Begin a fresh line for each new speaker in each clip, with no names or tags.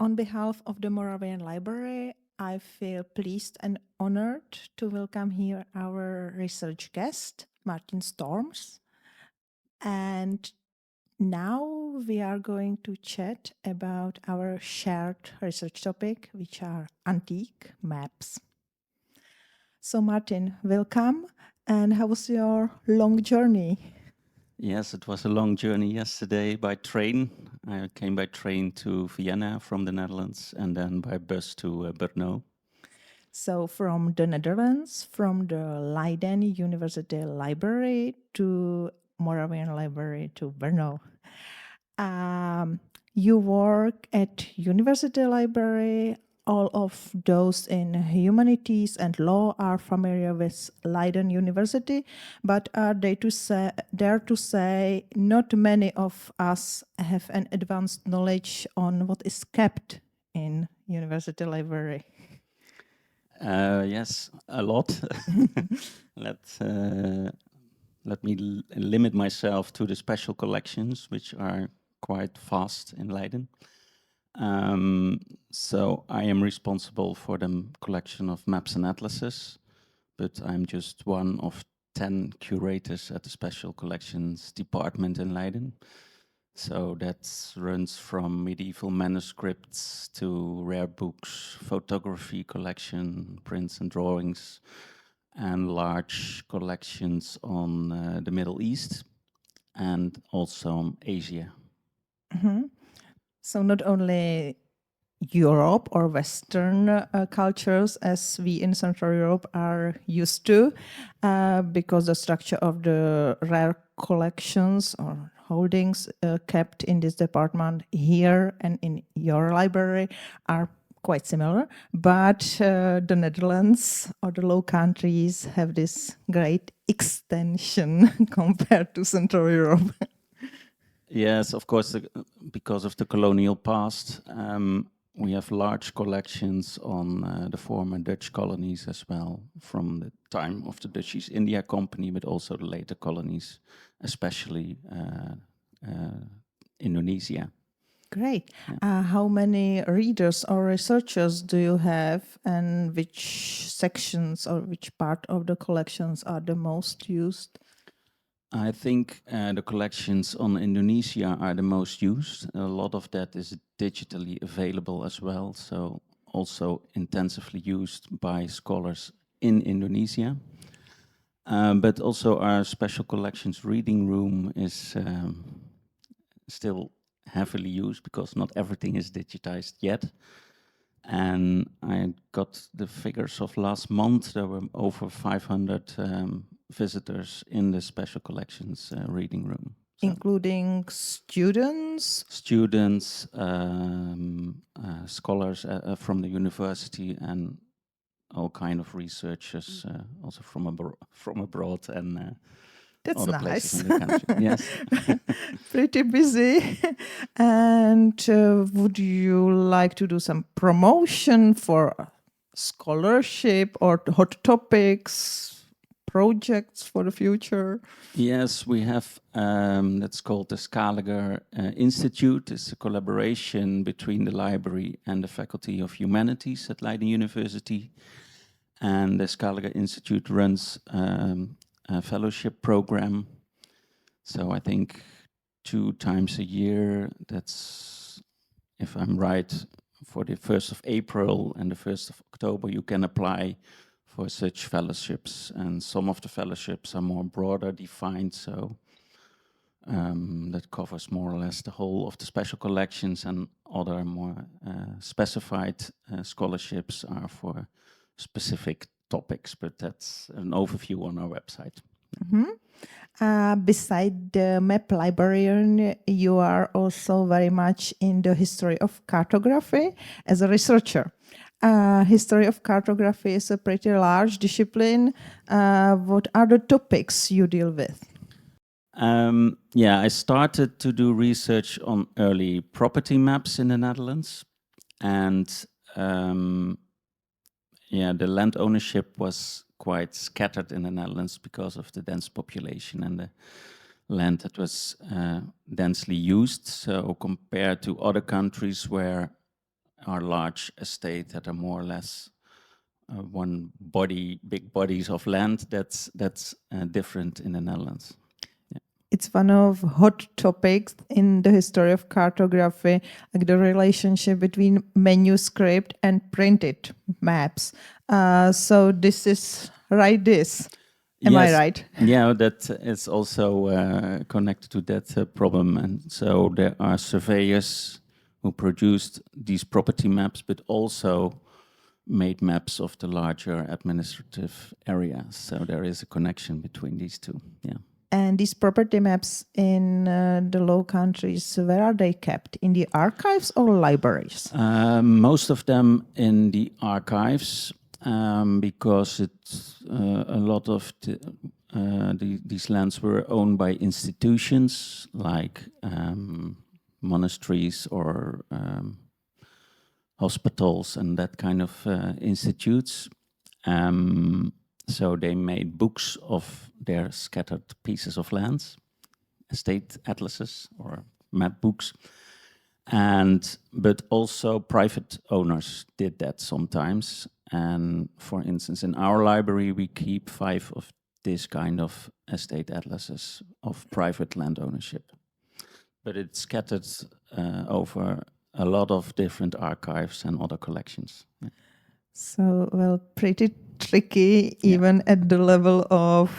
On behalf of the Moravian Library, I feel pleased and honored to welcome here our research guest, Martin Storms. And now we are going to chat about our shared research topic, which are antique maps. So, Martin, welcome. And how was your long journey?
Yes, it was a long journey yesterday by train. I came by train to Vienna from the Netherlands and then by bus to Brno.
So, from the Netherlands, from the Leiden University Library to Moravian Library to Brno. You work at University Library. All of those in humanities and law are familiar with Leiden University, but are they to say, dare to say not many of us have an advanced knowledge on what is kept in University Library.
Yes, a lot. let let me limit myself to the special collections, which are quite vast in Leiden. So I am responsible for the collection of maps and atlases, but I'm just one of 10 curators at the special collections department in Leiden. So that runs from medieval manuscripts to rare books, photography collection, prints and drawings, and large collections on the Middle East and also on Asia.
So not only Europe or Western cultures as we in Central Europe are used to, because the structure of the rare collections or holdings kept in this department here and in your library are quite similar. But the Netherlands or the Low Countries have this great extension compared to Central Europe.
Yes, of course, because of the colonial past, we have large collections on the former Dutch colonies as well, from the time of the Dutch East India Company, but also the later colonies, especially Indonesia.
Great. How many readers or researchers do you have, and which sections or which part of the collections are the most used?
I think the collections on Indonesia are the most used. A lot of that is digitally available as well, so also intensively used by scholars in Indonesia. But also our special collections reading room is still heavily used because not everything is digitized yet. And I got the figures of last month. There were over 500 visitors in the special collections reading room. So
Including students?
students, scholars from the university, and all kind of researchers, also from abroad and
That's
other places
nice.
in the country. Yes.
Pretty busy. And would you like to do some promotion for scholarship or hot topics, projects for the future?
Yes, we have, that's called the Scaliger Institute. It's a collaboration between the library and the Faculty of Humanities at Leiden University. And the Scaliger Institute runs a fellowship program. So I think 2 times a year, that's, if I'm right, for the 1st of April and the 1st of October, you can apply for such fellowships, and some of the fellowships are more broader defined, so that covers more or less the whole of the special collections, and other more specified scholarships are for specific topics, but that's an overview on our website.
Beside the map librarian, you are also very much in the history of cartography as a researcher. History of cartography is a pretty large discipline. What are the topics you deal with?
Yeah, I started to do research on early property maps in the Netherlands, and yeah, the land ownership was quite scattered in the Netherlands because of the dense population and the land that was densely used. So compared to other countries where are large estates that are more or less big bodies of land. That's different in the Netherlands.
It's one of hot topics in the history of cartography, like the relationship between manuscript and printed maps. So this is right. Am I
Yes.
right?
Yeah, that is also connected to that problem. And so there are surveyors who produced these property maps, but also made maps of the larger administrative areas. So there is a connection between these two. Yeah.
And these property maps in the Low Countries, where are they kept? In the archives or libraries?
Most of them in the archives, because it's a lot of these lands were owned by institutions like monasteries or hospitals and that kind of institutes. So they made books of their scattered pieces of lands, estate atlases or map books. But also private owners did that sometimes. And for instance, in our library, we keep 5 of this kind of estate atlases of private land ownership. But it's scattered over a lot of different archives and other collections. Yeah.
So, well, pretty tricky, even at the level of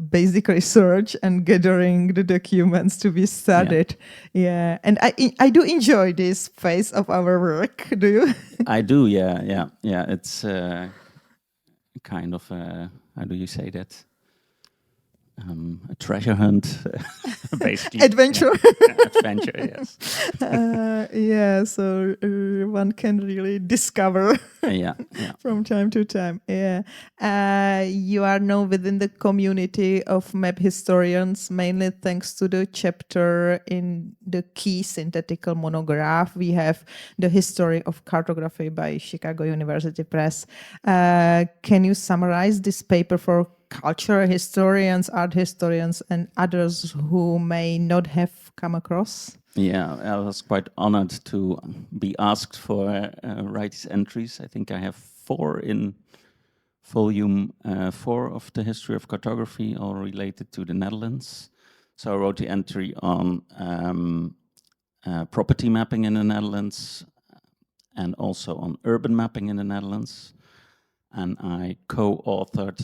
basic research and gathering the documents to be studied. Yeah, and I do enjoy this phase of our work. Do you?
I do, yeah. It's kind of, how do you say that? A treasure hunt, basically.
Adventure.
Adventure, yes.
Yeah, so one can really discover
Yeah.
from time to time. Yeah. You are now within the community of map historians, mainly thanks to the chapter in the key synthetical monograph. We have the history of cartography by Chicago University Press. Can you summarize this paper for cultural historians, art historians, and others who may not have come across?
Yeah, I was quite honored to be asked for write these entries. I think I have 4 in volume 4 of the history of cartography, all related to the Netherlands. So I wrote the entry on property mapping in the Netherlands and also on urban mapping in the Netherlands. And I co-authored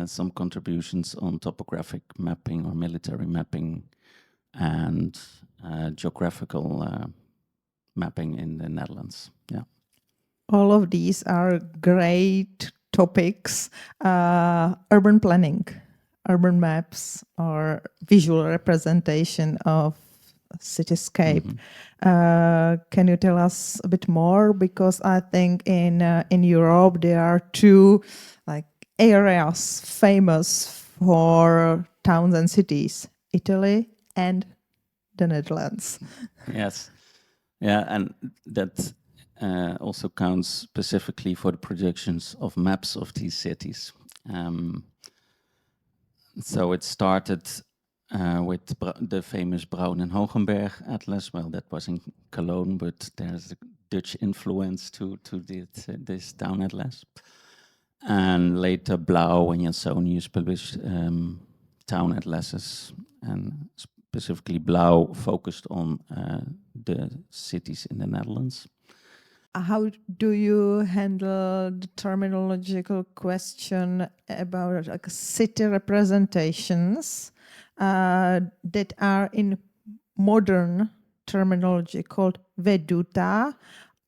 some contributions on topographic mapping or military mapping and geographical mapping in the Netherlands. Yeah.
All of these are great topics. Urban planning, urban maps, or visual representation of cityscape. Can you tell us a bit more? Because I think in Europe there are 2 like areas famous for towns and cities: Italy and the Netherlands.
Yes. Yeah, and that also counts specifically for the projections of maps of these cities. So it started with the famous Braun and Hogenberg atlas. Well, that was in Cologne, but there's a Dutch influence to this town atlas. And later Blau and Jansonius published town atlases, and specifically Blau focused on the cities in the Netherlands.
How do you handle the terminological question about like city representations that are in modern terminology called veduta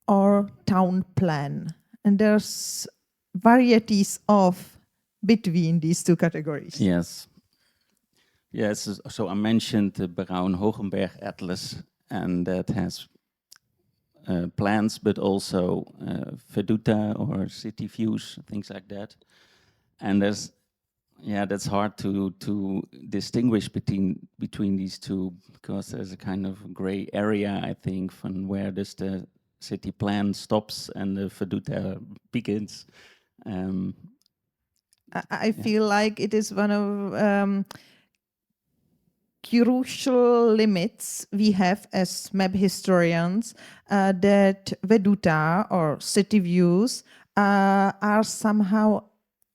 or town plan? And there's varieties of between these 2 categories.
Yes. Yes, so I mentioned the Braun-Hogenberg Atlas, and that has plans, but also veduta or city views, things like that. And that's hard to distinguish between these two, because there's a kind of gray area, I think, from where does the city plan stops and the veduta begins.
I feel like it is one of crucial limits we have as map historians that veduta or city views are somehow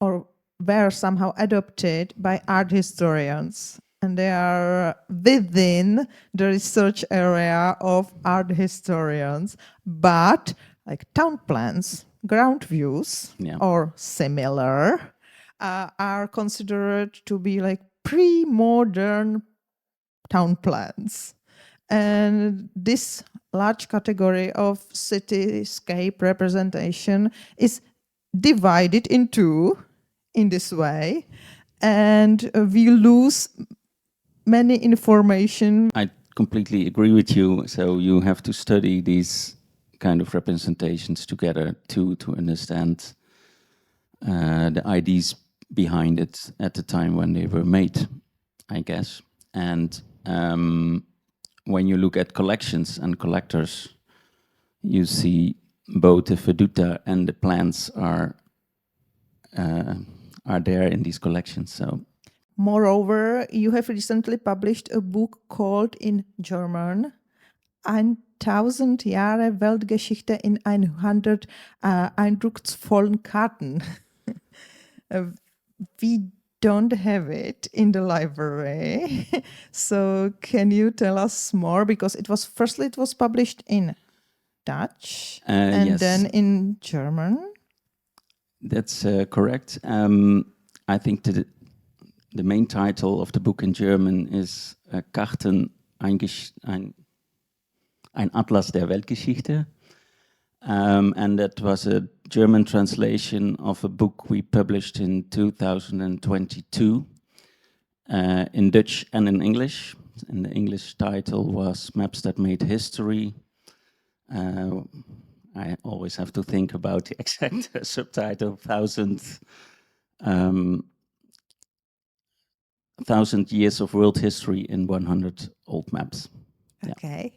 or were somehow adopted by art historians, and they are within the research area of art historians, but like town plans, ground views,
Yeah.
or similar are considered to be like pre-modern town plans. And this large category of cityscape representation is divided in two in this way, and we lose many information.
I completely agree with you. So you have to study these kind of representations together to understand the ideas behind it at the time when they were made, I guess. And when you look at collections and collectors, you see both the veduta and the plants are there in these collections. So
Moreover, you have recently published a book called in German 1000 Jahre Weltgeschichte in 100 eindrucksvollen Karten. We don't have it in the library. So can you tell us more? Because it was published in Dutch and
yes.
then in German.
That's correct. I think the main title of the book in German is Karten, ein Atlas der Weltgeschichte. And that was a German translation of a book we published in 2022 in Dutch and in English. And the English title was Maps That Made History. I always have to think about the exact subtitle, 1,000 years of world history in 100 old maps.
Okay.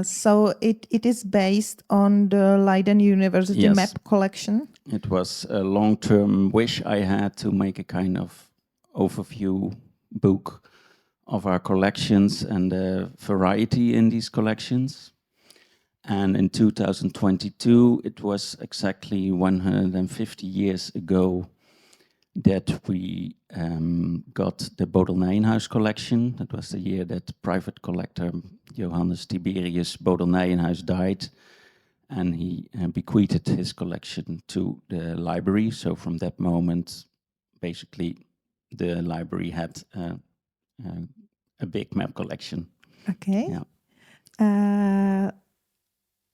So it is based on the Leiden University
Yes.
map collection.
It was a long-term wish I had to make a kind of overview book of our collections and the variety in these collections. And in 2022, it was exactly 150 years ago that we got the Bodel Nijenhuis collection. That was the year that private collector Johannes Tiberius Bodel Nijenhuis died, and he bequeathed his collection to the library. So from that moment, basically, the library had a big map collection.
Okay.
Yeah.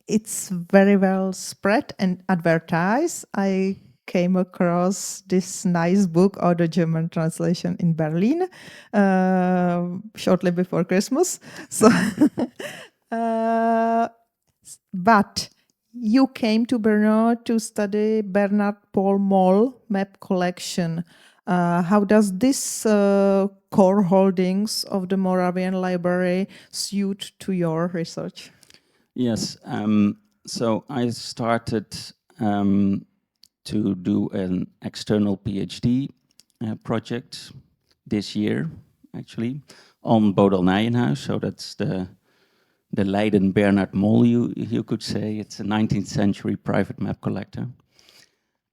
It's very well spread and advertised. I came across this nice book or the German translation in Berlin shortly before Christmas. So, but you came to Brno to study Bernard Paul Moll map collection. How does this core holdings of the Moravian Library suit to your research?
Yes. So I started to do an external PhD project this year, actually, on Bodel Nijenhuis. So that's the Leiden Bernard Moll, you could say. It's a 19th century private map collector.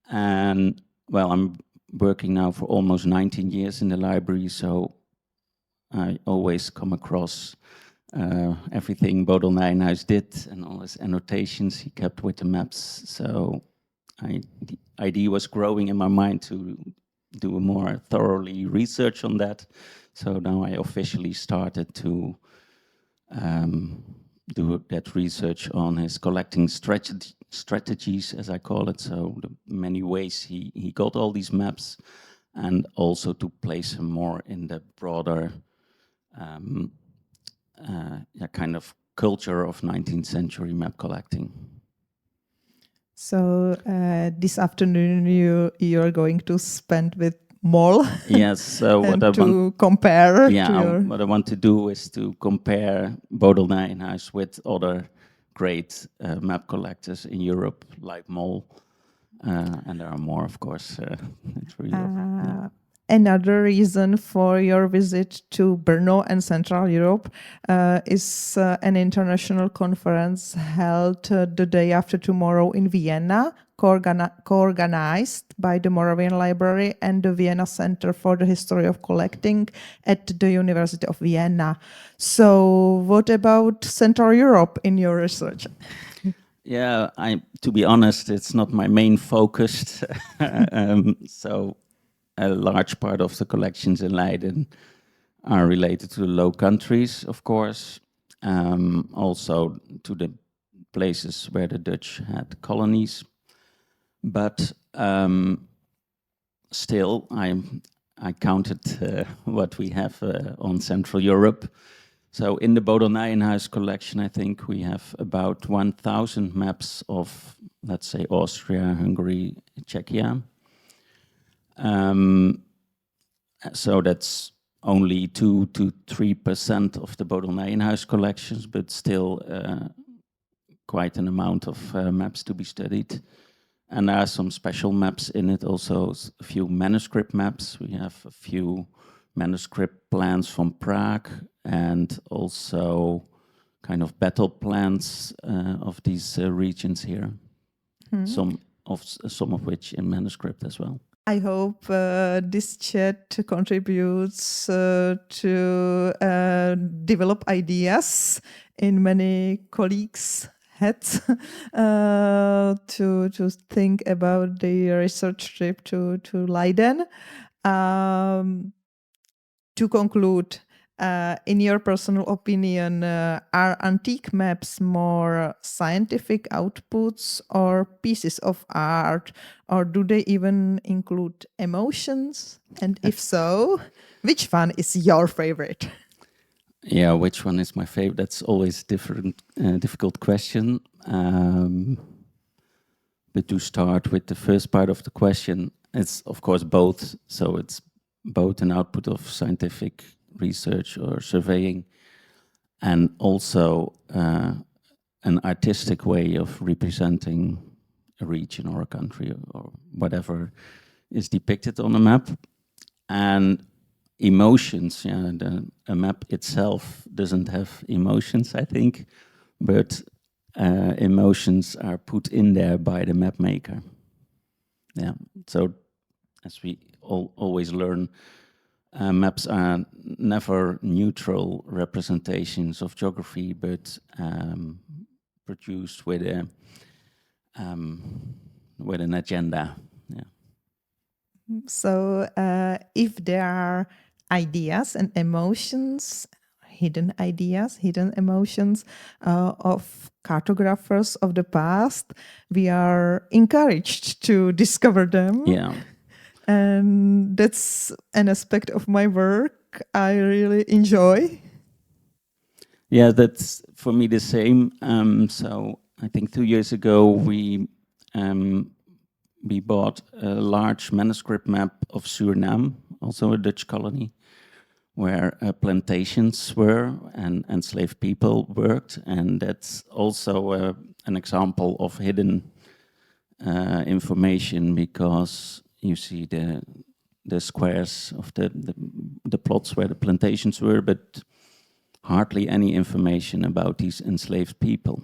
And well, I'm working now for almost 19 years in the library, so I always come across everything Bodel Nijenhuis did and all his annotations he kept with the maps. So the idea was growing in my mind to do a more thoroughly research on that. So now I officially started to do that research on his collecting strategies, as I call it. So the many ways he got all these maps, and also to place him more in the broader kind of culture of 19th century map collecting.
So this afternoon you're going to spend with Moll.
Yes. So
and
what I
to compare.
Yeah. What I want to do is to compare Bodel Nijenhuis with other great map collectors in Europe, like Moll, and there are more, of course. It's really
Another reason for your visit to Brno and Central Europe is an international conference held the day after tomorrow in Vienna, co-organized by the Moravian Library and the Vienna Center for the History of Collecting at the University of Vienna. So what about Central Europe in your research?
Yeah, to be honest, it's not my main focus. So a large part of the collections in Leiden are related to the Low Countries, of course, also to the places where the Dutch had colonies. But still, I counted what we have on Central Europe. So in the Bodel Nijenhuis collection, I think we have about 1,000 maps of, let's say, Austria, Hungary, Czechia. So that's only 2 to 3% of the Bodel Nijenhuis collections, but still quite an amount of maps to be studied. And there are some special maps in it, also a few manuscript maps. We have a few manuscript plans from Prague and also kind of battle plans of these regions here. Some of which in manuscript as well.
I hope this chat contributes to develop ideas in many colleagues' heads to think about the research trip to Leiden. To conclude, in your personal opinion, are antique maps more scientific outputs or pieces of art, or do they even include emotions? And if so, which one is your favorite?
Yeah, which one is my favorite? That's always a difficult question. But to start with the first part of the question, it's of course both. So it's both an output of scientific research or surveying, and also an artistic way of representing a region or a country or whatever is depicted on a map. And emotions, yeah, a map itself doesn't have emotions, I think, but emotions are put in there by the map maker. Yeah, so as we always learn, maps are never neutral representations of geography, but produced with an agenda. Yeah.
So if there are ideas and emotions, hidden ideas, hidden emotions of cartographers of the past, we are encouraged to discover them.
Yeah.
And that's an aspect of my work I really enjoy.
Yeah, that's for me the same. So I think 2 years ago we bought a large manuscript map of Suriname, also a Dutch colony, where plantations were and enslaved people worked, and that's also an example of hidden information, because you see the squares of the plots where the plantations were, but hardly any information about these enslaved people.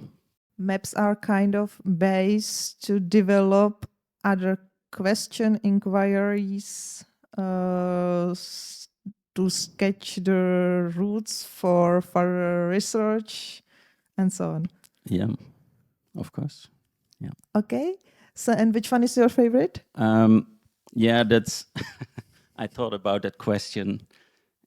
Maps are kind of base to develop other question inquiries, to sketch the routes for further research, and so on.
Yeah, of course. Yeah.
Okay. So, and which one is your favorite?
Yeah, that's. I thought about that question.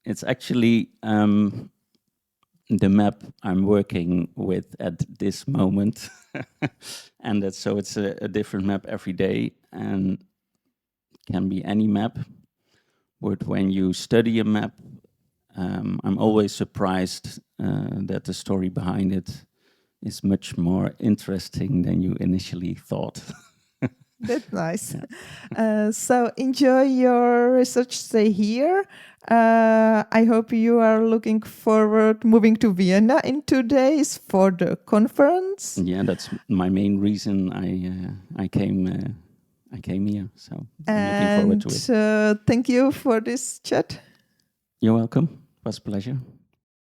It's actually the map I'm working with at this moment, and that's so it's a different map every day, and can be any map. But when you study a map, I'm always surprised that the story behind it is much more interesting than you initially thought.
That's nice. So enjoy your research stay here. I hope you are looking forward moving to Vienna in 2 days for the conference.
Yeah, that's my main reason I came I came here, so I'm looking forward to it.
Thank you for this chat.
You're welcome. It was a pleasure.